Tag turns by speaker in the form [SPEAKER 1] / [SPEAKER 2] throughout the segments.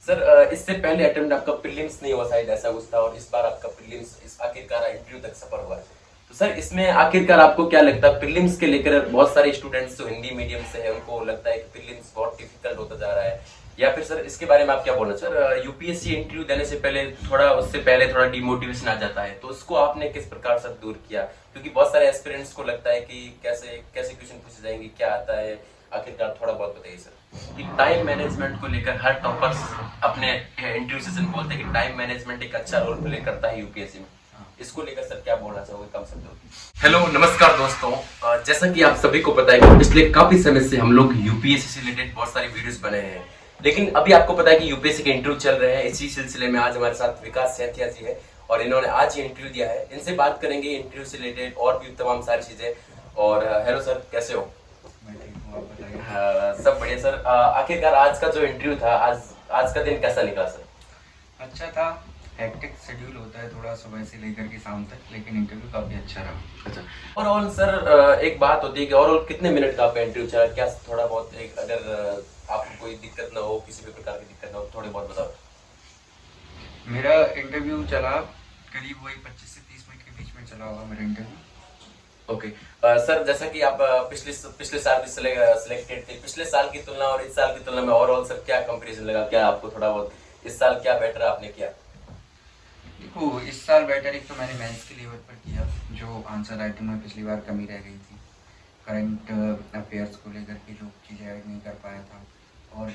[SPEAKER 1] Sir इससे पहले attempt आपका प्रीलिम्स नहीं हुआ शायद, ऐसा कुछ था, और इस बार आपका प्रीलिम्स इस आखिरकार इंटरव्यू तक सफर हुआ है। तो सर इसमें आखिरकार आपको क्या लगता है, प्रीलिम्स के लेकर बहुत सारे स्टूडेंट्स जो हिंदी मीडियम से है उनको लगता है कि प्रीलिम्स बहुत डिफिकल्ट होता जा रहा है, या फिर सर इसके बारे में आप क्या बोलना चाहोगे? सर यूपीएससी इंटरव्यू देने से पहले उससे पहले थोड़ा डिमोटिवेशन आ जाता है, तो उसको आपने किस प्रकार से दूर किया? क्योंकि बहुत सारे एस्पिरेंट्स को लगता है कि कैसे कैसे क्वेश्चन पूछे जाएंगे, क्या आता है, आखिरकार थोड़ा बहुत बताइए सर। कि टाइम मैनेजमेंट को लेकर हर टॉपर्स अपने इंटरव्यू सेशन में बोलते हैं कि टाइम मैनेजमेंट एक अच्छा रोल प्ले करता है यूपीएससी में। इसको लेकर सर क्या बोलना चाहोगे कम शब्दों में? हेलो नमस्कार दोस्तों, जैसा कि आप सभी को पता है कि पिछले काफी समय से हम लोग यूपीएससी से रिलेटेड बहुत सारी वीडियोस बने हैं, लेकिन अभी आपको पता है कि यूपीएससी के इंटरव्यू चल रहे हैं। इसी सिलसिले में आज हमारे साथ विकास सेठिया जी है और इन्होंने आज ही इंटरव्यू दिया है। इनसे बात करेंगे इंटरव्यू से रिलेटेड और भी तमाम सारी चीजें। और हेलो सर, कैसे हो? सब बढ़िया सर। आखिरकार आज का जो इंटरव्यू था, आज का दिन कैसा निकला सर?
[SPEAKER 2] अच्छा था। हेक्टिक शेड्यूल होता है थोड़ा सुबह से लेकर के शाम तक, लेकिन इंटरव्यू काफी अच्छा रहा।
[SPEAKER 1] अच्छा। ओवरऑल सर एक बात होती है कि ओवरऑल कितने मिनट का आपका इंटरव्यू चला? क्या थोड़ा बहुत एक अगर आपको कोई दिक्कत ना हो, किसी भी प्रकार की दिक्कत ना हो, थोड़े बहुत बताओ।
[SPEAKER 2] मेरा इंटरव्यू चला करीब वही 25 से 30 मिनट के बीच में चला होगा मेरा इंटरव्यू।
[SPEAKER 1] ओके। सर जैसा कि आप पिछले साल भी सिलेक्टेड थे, पिछले साल की तुलना और इस साल की तुलना में ओवरऑल सर क्या कंपैरिजन लगा? क्या आपको थोड़ा बहुत इस साल क्या बेटर आपने किया?
[SPEAKER 2] देखो, इस साल बेटर एक तो मैंने मेंस के लेवल पर किया, जो आंसर राइटिंग में पिछली बार कमी रह गई थी। करंट अफेयर्स को लेकर के जो चीज़ें ऐड नहीं कर पाया था, और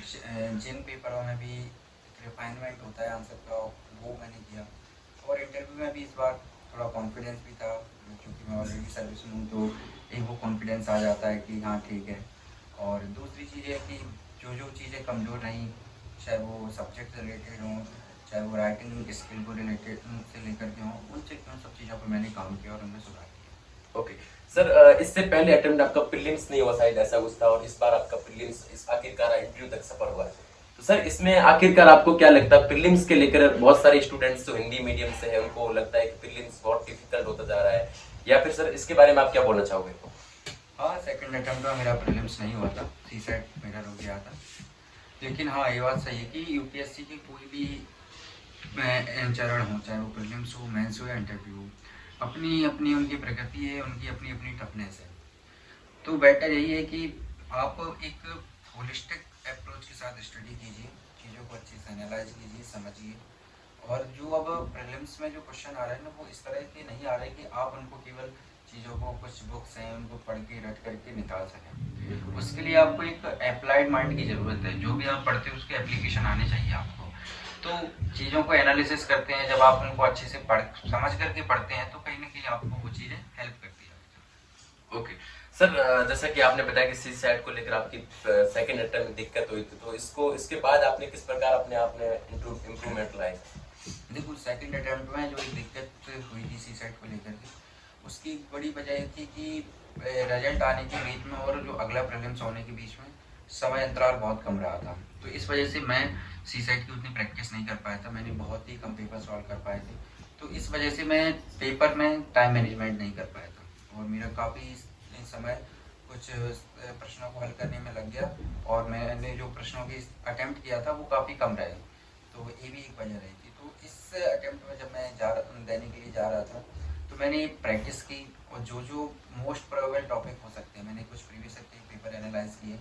[SPEAKER 2] जिन पेपरों में भी रिफाइनमेंट होता है आंसर का, वो मैंने किया। और इंटरव्यू में भी इस बार थोड़ा कॉन्फिडेंस भी था, क्योंकि मैं ऑलरेडी सर्विस में हूँ, तो एक वो कॉन्फिडेंस आ जाता है कि हाँ ठीक है। और दूसरी चीज़ है कि जो जो चीज़ें कमज़ोर रहीं, चाहे वो सब्जेक्ट रिलेटेड हों, चाहे वो राइटिंग स्किल को रिलेटेड से लेकर के हों, उन सब चीज़ों पर मैंने काम किया और उनमें सुधार किया।
[SPEAKER 1] ओके। सर इससे पहले अटेम्प्ट आपका प्रीलिम्स नहीं हुआ शायद, ऐसा कुछ था, और इस बार आपका प्रीलिम्स इस आखिरकार इंटरव्यू तक सफर हुआ है। तो सर इसमें आखिरकार आपको क्या लगता है, प्रीलिम्स के लेकर बहुत सारे स्टूडेंट्स जो हिंदी मीडियम से है उनको लगता है कि प्रीलिम्स बहुत डिफिकल्ट होता जा रहा है, या फिर सर इसके बारे में आप क्या बोलना चाहोगे?
[SPEAKER 2] हाँ, सेकंड अटेम्प्ट में मेरा प्रीलिम्स नहीं हुआ था, सी सेट मेरा रुक गया था। लेकिन हाँ, ये बात सही है कि यूपीएससी की कोई भी चरण हो, चाहे वो प्रीलिम्स हो, मेंस हो या इंटरव्यू हो, अपनी अपनी उनकी प्रकृति है, उनकी अपनी अपनी टफनेस है। तो बेटर यही है कि आप एक होलिस्टिक अप्रोच के साथ स्टडी कीजिए, चीज़ों को अच्छे से एनालाइज कीजिए, समझिए। और जो अब प्रीलिम्स में जो क्वेश्चन आ रहे हैं ना, वो इस तरह के नहीं आ रहे कि आप उनको केवल चीज़ों को, कुछ बुक्स हैं उनको पढ़ के रट करके निकाल सकें। उसके लिए आपको एक अप्लाइड माइंड की ज़रूरत है। जो भी आप पढ़ते हैं उसके एप्लीकेशन आने चाहिए आपको। तो चीज़ों को एनालिसिस करते हैं, जब आप उनको अच्छे से पढ़ समझ करके पढ़ते हैं, तो कहीं ना कहीं आपको वो चीज़ें हेल्प करती है।
[SPEAKER 1] ओके। सर जैसा कि आपने बताया कि सी सेट को लेकर आपकी सेकंड अटेम्प्ट में दिक्कत हुई थी, तो इसके बाद आपने किस प्रकार अपने आप में इम्प्रूवमेंट लाई?
[SPEAKER 2] देखो, सेकंड अटेम्प्ट में जो एक दिक्कत हुई थी सी सेट को लेकर के, उसकी बड़ी वजह ये थी कि रिजल्ट आने के बीच में और जो अगला प्रीलिम्स होने के बीच में समय अंतराल बहुत कम रहा था। तो इस वजह से मैं सी सेट की उतनी प्रैक्टिस नहीं कर पाया था, मैंने बहुत ही कम पेपर सॉल्व कर पाए थे। तो इस वजह से मैं पेपर में टाइम मैनेजमेंट नहीं कर पाया था, और मेरा काफ़ी समय कुछ प्रश्नों को हल करने में लग गया, और मैंने जो प्रश्नों की अटेम्प्ट किया था वो काफ़ी कम रहे। तो ये भी एक वजह रही थी। तो इस अटेम्प्ट में जब मैं देने के लिए जा रहा था, तो मैंने प्रैक्टिस की, और जो जो मोस्ट प्रोबेबल टॉपिक हो सकते हैं, मैंने कुछ प्रीवियस के पेपर एनालाइज किए,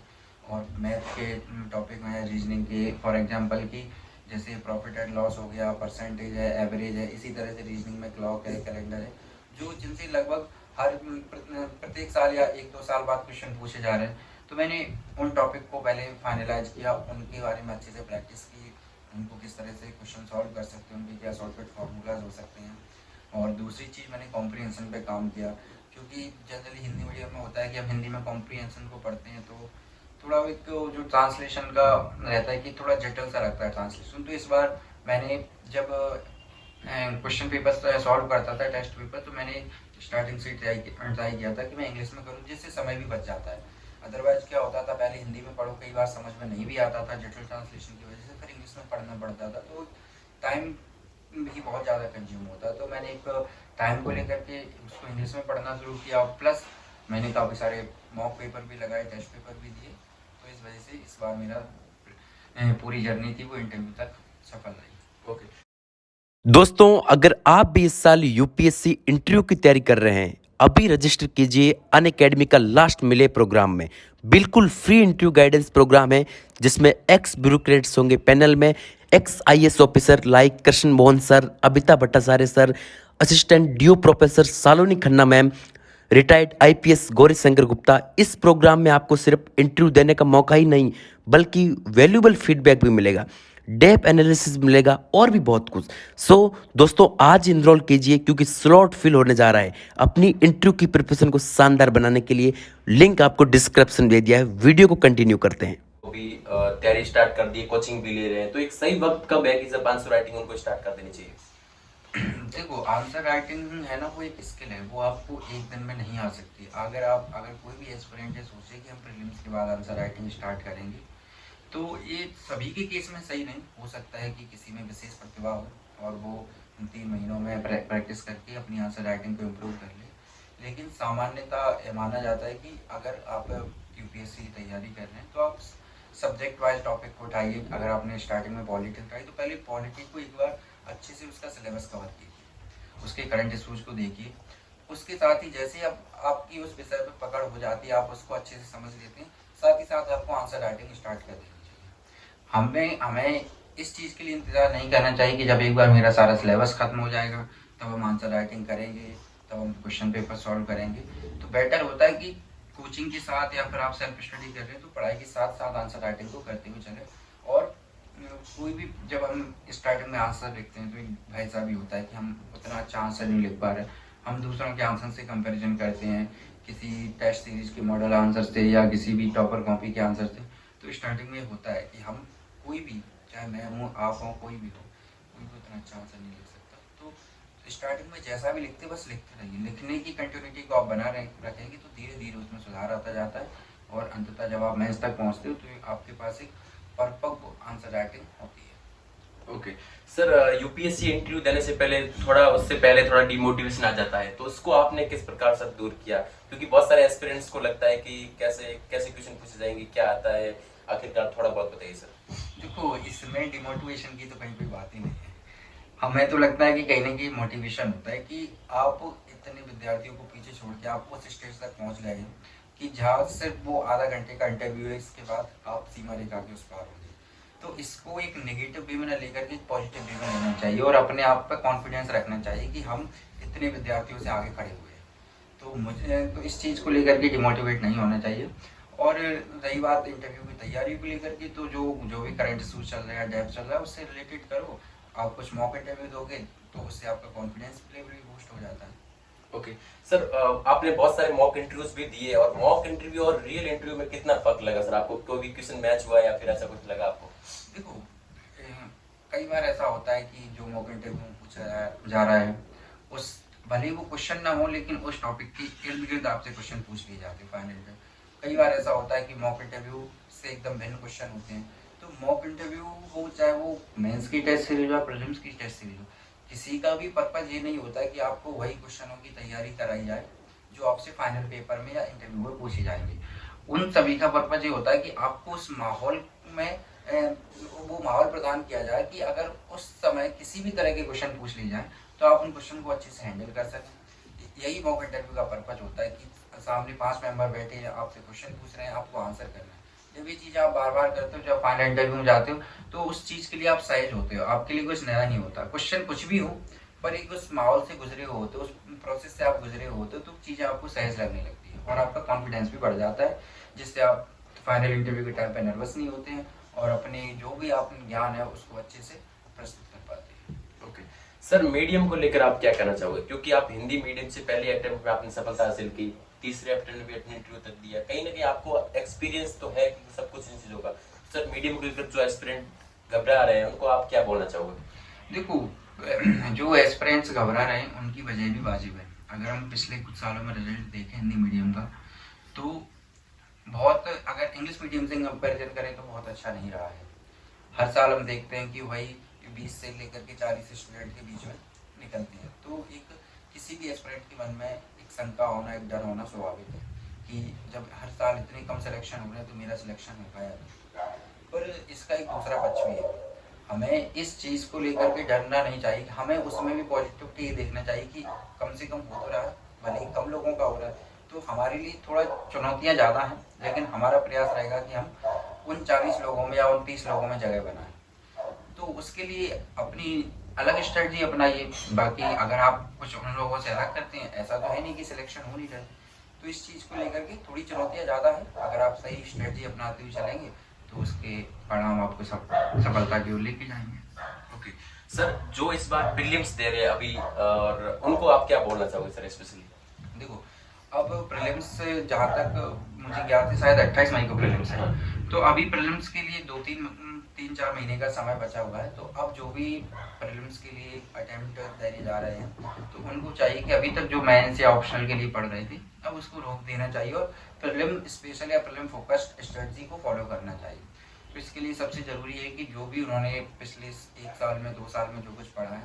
[SPEAKER 2] और मैथ के टॉपिक में रीजनिंग के, फॉर एग्जांपल की जैसे प्रॉफिट एंड लॉस हो गया, परसेंटेज है, एवरेज है, इसी तरह से रीजनिंग में क्लॉक है, कैलेंडर है, जो जिनसे लगभग हर प्रत्येक साल या एक दो साल बाद क्वेश्चन पूछे जा रहे हैं। तो मैंने उन टॉपिक को पहले फाइनलाइज किया, उनके बारे में अच्छे से प्रैक्टिस की, उनको किस तरह से क्वेश्चन सॉल्व कर सकते हैं, उनके क्या शॉर्टकट फार्मूलाज हो सकते हैं। और दूसरी चीज़, मैंने कॉम्प्रीहेंशन पे काम किया, क्योंकि जनरली हिंदी मीडियम में होता है कि हम हिंदी में कॉम्प्रीहेंशन को पढ़ते हैं, तो थोड़ा एक जो ट्रांसलेशन का रहता है कि थोड़ा जटिल सा लगता है ट्रांसलेशन। तो इस बार मैंने जब क्वेश्चन पेपर सॉल्व करता था, टेस्ट पेपर, तो मैंने स्टार्टिंग से ट्राई किया था कि मैं इंग्लिश में करूँ, जिससे समय भी बच जाता है। अदरवाइज क्या होता था, पहले हिंदी में पढ़ो, कई बार समझ में नहीं भी आता था जटिल ट्रांसलेशन की वजह से, फिर इंग्लिश में पढ़ना पड़ता था, तो टाइम भी बहुत ज़्यादा कंज्यूम होता। तो मैंने एक टाइम को लेकर के उसको इंग्लिश में पढ़ना शुरू किया, प्लस मैंने काफ़ी सारे मॉक पेपर भी लगाए, टेस्ट पेपर भी दिए। तो इस वजह से इस बार मेरा पूरी जर्नी थी वो इंटरव्यू तक
[SPEAKER 3] दोस्तों अगर आप भी इस साल यूपीएससी इंटरव्यू की तैयारी कर रहे हैं अभी रजिस्टर कीजिए अनअकैडमी का लास्ट मिले प्रोग्राम में। बिल्कुल फ्री इंटरव्यू गाइडेंस प्रोग्राम है जिसमें एक्स ब्यूरोक्रेट्स होंगे पैनल में, ex IAS officer like Krishna Mohan sir, Abita Bhattacharya sir, assistant due professor Saloni Khanna ma'am, retired IPS Gauri Shankar Gupta. इस प्रोग्राम में आपको सिर्फ इंटरव्यू देने का मौका ही नहीं बल्कि वैल्यूबल फीडबैक भी मिलेगा, डेप एनालिसिस मिलेगा और भी बहुत कुछ। सो दोस्तों आज इनरोल कीजिए क्योंकि स्लॉट फिल होने जा रहा है। अपनी इंटरव्यू की प्रिपरेशन को शानदार बनाने के लिए लिंक आपको डिस्क्रिप्शन दे दिया है। वीडियो को कंटिन्यू करते हैं।
[SPEAKER 1] भी तैयारी स्टार्ट कर दी, कोचिंग भी ले रहे हैं, तो एक सही वक्त कब है कि जब आंसर राइटिंग उनको स्टार्ट कर देनी चाहिए?
[SPEAKER 2] देखो, आंसर राइटिंग है ना, वो एक स्किल है, वो आपको एक दिन में नहीं आ सकती। अगर कोई भी एस्पिरेंट है सोचे कि हम प्रीलिम्स के बाद आंसर राइटिंग स्टार्ट करेंगे, तो ये सभी के केस में सही नहीं हो सकता है कि किसी में विशेष प्रतिभा हो और वो 3 महीनों में प्रैक्टिस करके अपनी आंसर राइटिंग को इम्प्रूव कर ले। लेकिन सामान्यतः माना जाता है कि अगर आप यूपीएससी की तैयारी कर रहे हैं तो आप सब्जेक्ट वाइज टॉपिक को उठाइए। अगर आपने स्टार्टिंग में पॉलिटिक्स उठाई तो पहले पॉलिटिक्स को एक बार अच्छे से उसका सिलेबस कवर कीजिए, उसके करंट इशूज को देखिए। उसके साथ ही जैसे अब आपकी उस विषय पर पकड़ हो जाती है, आप उसको अच्छे से समझ लेते हैं, साथ ही साथ आपको आंसर राइटिंग स्टार्ट कर देनी चाहिए। हमें इस चीज़ के लिए इंतज़ार नहीं करना चाहिए कि जब एक बार मेरा सारा सिलेबस खत्म हो जाएगा तब हम आंसर राइटिंग करेंगे, तब हम क्वेश्चन पेपर सॉल्व करेंगे। तो बेटर होता है कि कोचिंग के साथ या फिर आप सेल्फ स्टडी कर रहे हैं तो पढ़ाई के साथ साथ आंसर राइटिंग को करते हुए चले। और कोई भी जब हम स्टार्टिंग में आंसर लिखते हैं तो एक भय सा भी होता है कि हम उतना अच्छा आंसर नहीं लिख पा रहे। हम दूसरों के आंसर से कंपैरिजन करते हैं किसी टेस्ट सीरीज के मॉडल आंसर से या किसी भी टॉपर कॉपी के आंसर से। तो स्टार्टिंग में होता है कि हम कोई भी, चाहे मैं हूँ, आप हों, कोई भी उतना अच्छा आंसर नहीं लिख सकता। तो स्टार्टिंग में जैसा भी लिखते बस लिखते रहिए। लिखने की कंटिन्यूटी को आप बना रखेंगे तो धीरे धीरे उसमें सुधार आता जाता है और अंततः जब आप मेंस तक पहुँचते हो तो आपके पास एक परफेक्ट आंसर राइटिंग होती है।
[SPEAKER 1] ओके सर, यूपीएससी इंटरव्यू देने से पहले उससे पहले थोड़ा डिमोटिवेशन आ जाता है, तो उसको आपने किस प्रकार से दूर किया? क्योंकि बहुत सारे एस्पिरेंट्स को लगता है कि कैसे कैसे क्वेश्चन पूछे जाएंगे, क्या आता है आखिरकार, थोड़ा बहुत बताइए सर।
[SPEAKER 2] देखो, इसमें डिमोटिवेशन की तो कहीं कोई बात ही नहीं है। हमें तो लगता है कि कहीं ना कहीं मोटिवेशन होता है कि आप इतने विद्यार्थियों को पीछे छोड़ के आप उस स्टेज तक पहुंच गए हैं कि जहाँ सिर्फ वो आधा घंटे का इंटरव्यू है, इसके बाद आप सीमा रेखा के उस पार हो गए। तो इसको एक नेगेटिव वे में न लेकर के पॉजिटिव वे में लेना चाहिए और अपने आप पर कॉन्फिडेंस रखना चाहिए कि हम इतने विद्यार्थियों से आगे खड़े हुए हैं। तो मुझे तो इस चीज़ को लेकर के डिमोटिवेट नहीं होना चाहिए। और रही बात इंटरव्यू की तैयारी को लेकर के, तो जो भी करंट इशू चल रहा है, डेप्थ चल रहा है, उससे रिलेटेड करो। आप कुछ मॉक इंटरव्यू दोगे तो उससे आपका कॉन्फिडेंस लेवल भी बूस्ट हो जाता है।
[SPEAKER 1] ओके सर, आपने बहुत सारे मॉक इंटरव्यूज भी दिए और मॉक इंटरव्यू और रियल इंटरव्यू में कितना फर्क लगा सर आपको? कोई भी क्वेश्चन मैच हुआ या फिर ऐसा कुछ लगा आपको?
[SPEAKER 2] देखो, कई बार ऐसा होता है कि जो मॉक इंटरव्यू पूछा जा रहा है उस भले ही वो क्वेश्चन ना हो लेकिन उस टॉपिक की इर्द गिर्द आपसे क्वेश्चन पूछ लिए जाते हैं फाइनल में। कई बार ऐसा होता है कि मॉक इंटरव्यू से एकदम भिन्न क्वेश्चन होते हैं। तो मॉक इंटरव्यू हो, चाहे वो मेंस की टेस्ट सीरीज हो, प्रीलिम्स की टेस्ट सीरीज हो, किसी का भी पर्पज ये नहीं होता है कि आपको वही क्वेश्चनों की तैयारी कराई जाए जो आपसे फाइनल पेपर में या इंटरव्यू में पूछे जाएंगे। उन सभी का पर्पज ये होता है कि आपको उस माहौल में वो माहौल प्रदान किया जाए कि अगर उस समय किसी भी तरह के क्वेश्चन पूछ लिए जाए तो आप उन क्वेश्चन को अच्छे से हैंडल कर सकें। यही मॉक इंटरव्यू का पर्पज होता है कि सामने 5 मेंबर बैठे हैं, आपसे क्वेश्चन पूछ रहे हैं, आपको आंसर करना है। जब ये चीज़ आप बार बार करते हो, जब फाइनल इंटरव्यू में जाते हो तो उस चीज़ के लिए आप सहज होते हो, आपके लिए कुछ नया नहीं होता। क्वेश्चन कुछ भी हो पर एक उस माहौल से गुजरे हो होते, उस प्रोसेस से आप गुजरे होते तो चीज़ें आपको सहज लगने लगती है और आपका कॉन्फिडेंस भी बढ़ जाता है, जिससे आप फाइनल इंटरव्यू के टाइम पे नर्वस नहीं होते हैं और अपने जो भी आप ज्ञान है उसको अच्छे से प्रस्तुत कर पाते हैं।
[SPEAKER 1] ओके सर, मीडियम को लेकर आप क्या कहना चाहोगे? क्योंकि आप हिंदी मीडियम से पहले अटेम्प्ट में आपने सफलता हासिल की, तीसरे अटेम्प्ट में भी अपने इंटरव्यू तक दिया, कहीं ना कहीं आपको एक्सपीरियंस तो है कि सब कुछ इन चीजों का। सर, मीडियम को लेकर जो एस्पिरेंट घबरा रहे हैं उनको आप क्या बोलना चाहोगे?
[SPEAKER 2] देखो, जो एस्पिरेंट्स घबरा रहे हैं उनकी वजह भी वाजिब है। अगर हम पिछले कुछ सालों में रिजल्ट देखें हिंदी मीडियम का, तो बहुत, अगर इंग्लिश मीडियम से कंपेरिजन करें तो बहुत अच्छा नहीं रहा है। हर साल हम देखते हैं कि वही 20 से लेकर के 40 स्टूडेंट के बीच में निकलती है। तो एक किसी भी एस्पिरेंट के मन में एक शंका होना, एक डर होना स्वाभाविक है कि जब हर साल इतने कम सिलेक्शन हो रहे हैं तो मेरा सिलेक्शन हो पाया। पर इसका एक दूसरा पक्ष भी है। हमें इस चीज़ को लेकर के डरना नहीं चाहिए, हमें उसमें भी पॉजिटिविटी ये देखना चाहिए कि कम से कम हो तो रहा है, भले ही कम लोगों का हो रहा है, तो हमारे लिए थोड़ा चुनौतियाँ ज़्यादा हैं, लेकिन हमारा प्रयास रहेगा कि हम उन 40 लोगों में या उन 30 लोगों में जगह बनाएं। तो उसके लिए अपनी अलग स्ट्रेटजी अपनाइए। बाकी अगर आप कुछ उन लोगों से अलग करते हैं, ऐसा तो है नहीं कि सिलेक्शन हो नहीं रहा है, तो इस चीज़ को लेकर के थोड़ी चुनौतियाँ ज़्यादा है। अगर आप सही स्ट्रेटजी अपनाते हुए चलेंगे तो उसके परिणाम आपको सफलता की ओर लेके जाएंगे।
[SPEAKER 1] ओके सर, जो इस बार प्रीलिम्स दे रहे हैं अभी, और उनको आप क्या बोलना चाहोगे सर स्पेशली?
[SPEAKER 2] देखो, अब प्रीलिम्स जहाँ तक मुझे ज्ञात है शायद 28 मई को प्रीलिम्स है, तो अभी प्रीलिम्स के लिए 3-4 महीने का समय बचा हुआ है। तो अब जो भी प्रीलिम्स के लिए अटेम्प्ट देने जा रहे हैं तो उनको चाहिए कि अभी तक जो मेंस या ऑप्शनल के लिए पढ़ रहे थे अब उसको रोक देना चाहिए और प्रीलिम स्पेशल या प्रीलिम फोकस्ड स्ट्रेटजी को फॉलो करना चाहिए। तो इसके लिए सबसे ज़रूरी है कि जो भी उन्होंने पिछले 1 साल में 2 साल में जो कुछ पढ़ा है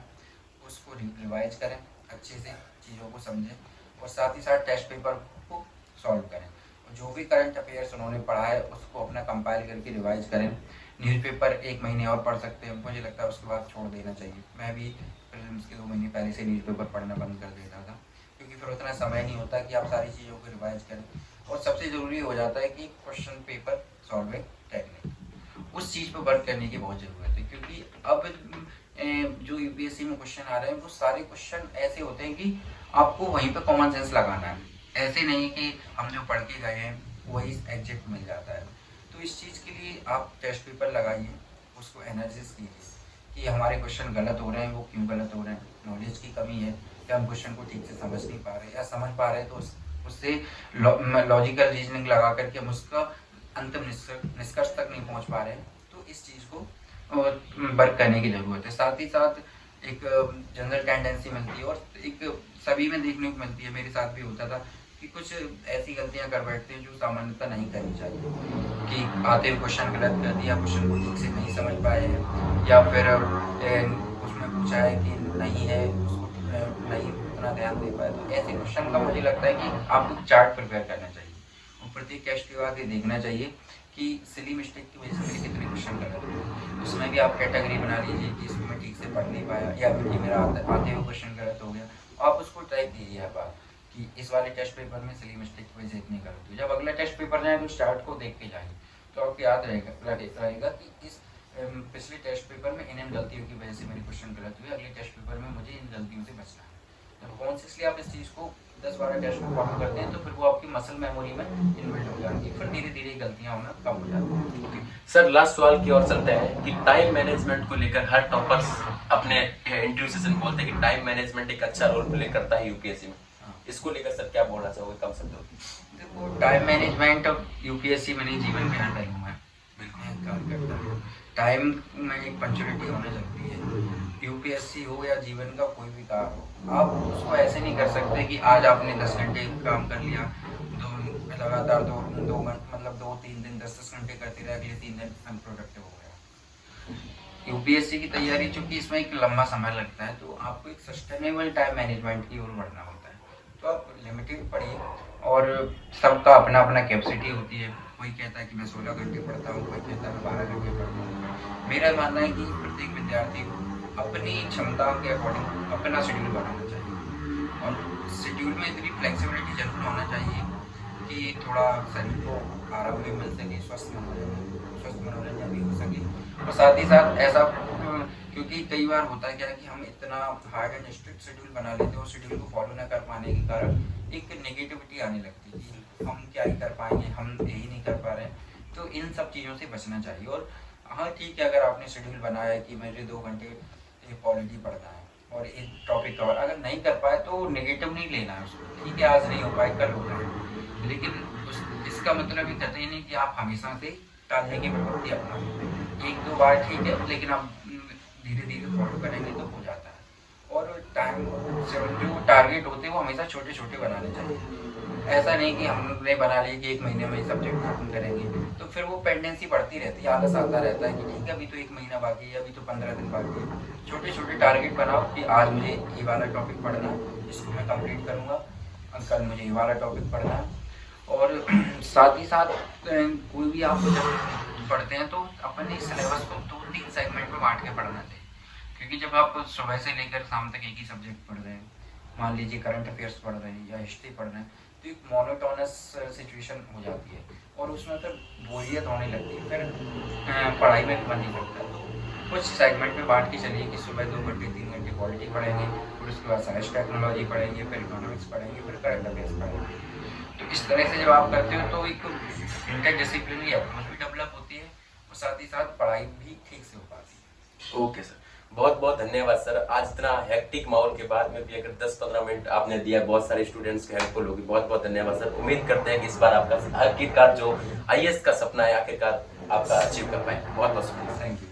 [SPEAKER 2] उसको रिवाइज करें, अच्छे से चीज़ों को समझें और साथ ही साथ टेस्ट पेपर को सॉल्व करें। जो भी करंट अफेयर्स उन्होंने पढ़ा है उसको अपना कंपाइल करके रिवाइज करें। न्यूज़पेपर 1 महीने और पढ़ सकते हैं, मुझे लगता है उसके बाद छोड़ देना चाहिए। मैं भी प्रीलिम्स के 2 महीने पहले से न्यूज़पेपर पढ़ना बंद कर देता था, क्योंकि फिर उतना समय नहीं होता कि आप सारी चीज़ों को रिवाइज करें। और सबसे ज़रूरी हो जाता है कि क्वेश्चन पेपर सॉल्विंग टेक्निक, उस चीज़ पर वर्क करने की बहुत ज़रूरत है। क्योंकि अब जो यूपीएससी में क्वेश्चन आ रहे हैं वो सारे क्वेश्चन ऐसे होते हैं कि आपको वहीं पे कॉमन सेंस लगाना है, ऐसे नहीं कि हम जो पढ़ के गए हैं वही एग्जैक्ट मिल जाता है। तो इस चीज़ के लिए आप टेस्ट पेपर लगाइए, उसको एनालिसिस कीजिए कि हमारे क्वेश्चन गलत हो रहे हैं, वो क्यों गलत हो रहे हैं, नॉलेज की कमी है या हम क्वेश्चन को ठीक से समझ नहीं पा रहे, या समझ पा रहे हैं तो उससे लॉजिकल रीजनिंग लगा करके हम उसका अंतिम निष्कर्ष तक नहीं पहुंच पा रहे हैं। तो इस चीज़ को वर्क करने की ज़रूरत है। साथ ही साथ एक जनरल टेंडेंसी मिलती है और एक सभी में देखने को मिलती है, मेरे साथ भी होता था कि कुछ ऐसी गलतियां कर बैठते हैं जो सामान्यतः नहीं करनी चाहिए, कि आते हुए क्वेश्चन गलत कर दिया, क्वेश्चन को ठीक से नहीं समझ पाए हैं, या फिर उसमें पूछा है कि नहीं है उसको नहीं उतना ध्यान दे पाए। तो ऐसे क्वेश्चन का मुझे लगता है कि आपको चार्ट प्रिपेयर करना चाहिए और प्रत्येक टेस्ट के बाद ये देखना चाहिए कि सिली मिस्टेक की वजह से मेरे कितने क्वेश्चन गलत हुए। उसमें भी आप कैटेगरी बना लीजिए कि इसको मैं ठीक से पढ़ नहीं पाया या फिर ये मेरा आते हुए क्वेश्चन गलत हो गया। आप उसको ट्राई कीजिए हर बार कि इस वाले टेस्ट पेपर में सिली मिस्टेक की वजह से इतनी गलत हुई। जब अगला टेस्ट पेपर जाए तो चार्ट को देख के जाइए, तो आपको याद रहेगा कि इस पिछले टेस्ट पेपर में इन गलतियों की वजह से मेरे क्वेश्चन गलत हुए, अगले टेस्ट पेपर में मुझे इन गलतियों से बचना है। जब कॉन्शियसली आप इस चीज़ को 10-12 टेस्ट को फॉलो करते हैं तो फिर वो आपकी मसल मेमोरी में इनबिल्ट हो जाती है, फिर धीरे धीरे गलतियां होना कम हो जाती हैं।
[SPEAKER 1] सर लास्ट सवाल की ओर चलते हैं कि टाइम मैनेजमेंट को लेकर हर टॉपर्स अपने इंटरव्यू सेशन में बोलते हैं कि टाइम मैनेजमेंट एक अच्छा रोल प्ले करता है यूपीएससी में, इसको लेकर सर क्या बोलना चाहोगे कम शब्दों में?
[SPEAKER 2] देखो, टाइम मैनेजमेंट यूपीएससी में नहीं, जीवन में हर पहलू में काम करता है। टाइम में एक पंक्चुअलिटी होना जरूरी है। यूपीएससी हो या जीवन का कोई भी काम हो, आप उसको ऐसे नहीं कर सकते कि आज आपने 10 घंटे काम कर लिया, लगातार 2-3 दिन 10-10 घंटे करते रहे, अगले 3 दिन अनप्रोडक्टिव हो गया। यूपीएससी की तैयारी चूंकि इसमें एक लंबा समय लगता है, तो आपको एक सस्टेनेबल टाइम मैनेजमेंट की ओर बढ़ना होता है। तो आप लिमिटेड पढ़िए और सबका अपना अपना कैपेसिटी होती है। कोई कहता है कि मैं 16 घंटे पढ़ता हूँ, कोई कहता है मैं 12 घंटे पढ़ता हूँ। मेरा मानना है कि प्रत्येक विद्यार्थी को अपनी क्षमता के अकॉर्डिंग अपना शेड्यूल बनाना चाहिए और शेड्यूल में इतनी फ्लेक्सिबिलिटी जरूर होना चाहिए कि थोड़ा शरीर को आराम भी मिल सके, स्वस्थ मनोरंजन भी हो सके। और साथ ही साथ ऐसा, क्योंकि कई बार होता है क्या कि हम इतना हार्ड एंड स्ट्रिक्ट शेड्यूल बना लेते हैं और शेड्यूल को फॉलो न कर पाने के कारण एक नेगेटिविटी आने लगती है कि हम क्या ही कर पाएंगे, हम यही नहीं कर पा रहे हैं। तो इन सब चीज़ों से बचना चाहिए। और हाँ ठीक है, अगर आपने शेड्यूल बनाया है कि मुझे 2 घंटे पॉलिटी पढ़ना है और एक टॉपिक कवर अगर नहीं कर पाए तो नेगेटिव नहीं लेना है उसको। ठीक है, आज नहीं हो पाए, कल होगा, लेकिन इसका मतलब ये कहते ही नहीं कि आप हमेशा से टालने की प्रवृत्ति अपनाएं। 1-2 बार ठीक है, लेकिन आप धीरे धीरे फॉलो करेंगे तो हो जाता है। और टाइम जो टारगेट होते हैं वो हमेशा छोटे छोटे बनाने चाहिए। ऐसा नहीं कि हमने बना लिया कि 1 महीने में सब्जेक्ट खत्म करेंगे, तो फिर वो पेंडेंसी बढ़ती रहती है, आलस आता रहता है कि ठीक है अभी तो 1 महीना बाकी है, अभी तो 15 दिन बाकी है। छोटे छोटे टारगेट बनाओ कि आज मुझे ये वाला टॉपिक पढ़ना है, इसको मैं कंप्लीट करूँगा, कल मुझे ये वाला टॉपिक पढ़ना है। और साथ ही साथ कोई भी आप पढ़ते हैं तो अपन इस सिलेबस को 2-3 सेगमेंट में बांट के पढ़ना चाहिए, क्योंकि जब आप सुबह से लेकर शाम तक एक ही सब्जेक्ट पढ़ रहे हैं, मान लीजिए करंट अफेयर्स पढ़ रहे हैं या हिस्ट्री पढ़ रहे हैं, तो एक मोनोटोनस सिचुएशन हो जाती है और उसमें फिर बोरियत होने लगती है, फिर पढ़ाई में मन नहीं लगता। तो कुछ सेगमेंट में बांट के चलिए कि सुबह 2 घंटे 3 घंटे पॉलिटी पढ़ेंगे, फिर उसके बाद साइंस टेक्नोलॉजी पढ़ेंगे, फिर इकोनॉमिक्स पढ़ेंगे, फिर करंट अफेयर्स पढ़ेंगे। तो इस तरह से जब आप करते हो तो एक इंटरडिसिप्लिनरी अप्रोच भी डेवलप होती है और साथ ही साथ पढ़ाई भी ठीक से हो पाती है।
[SPEAKER 1] ओके सर, बहुत बहुत धन्यवाद सर। आज इतना हेक्टिक माहौल के बाद में भी अगर 10-15 मिनट आपने दिया, बहुत सारे स्टूडेंट्स के हेल्पफुल होगी। बहुत बहुत धन्यवाद सर। उम्मीद करते हैं कि इस बार आपका आखिरकार जो IAS का सपना है आखिरकार आपका अचीव कर पाए। बहुत बहुत शुक्रिया।
[SPEAKER 2] Thank you.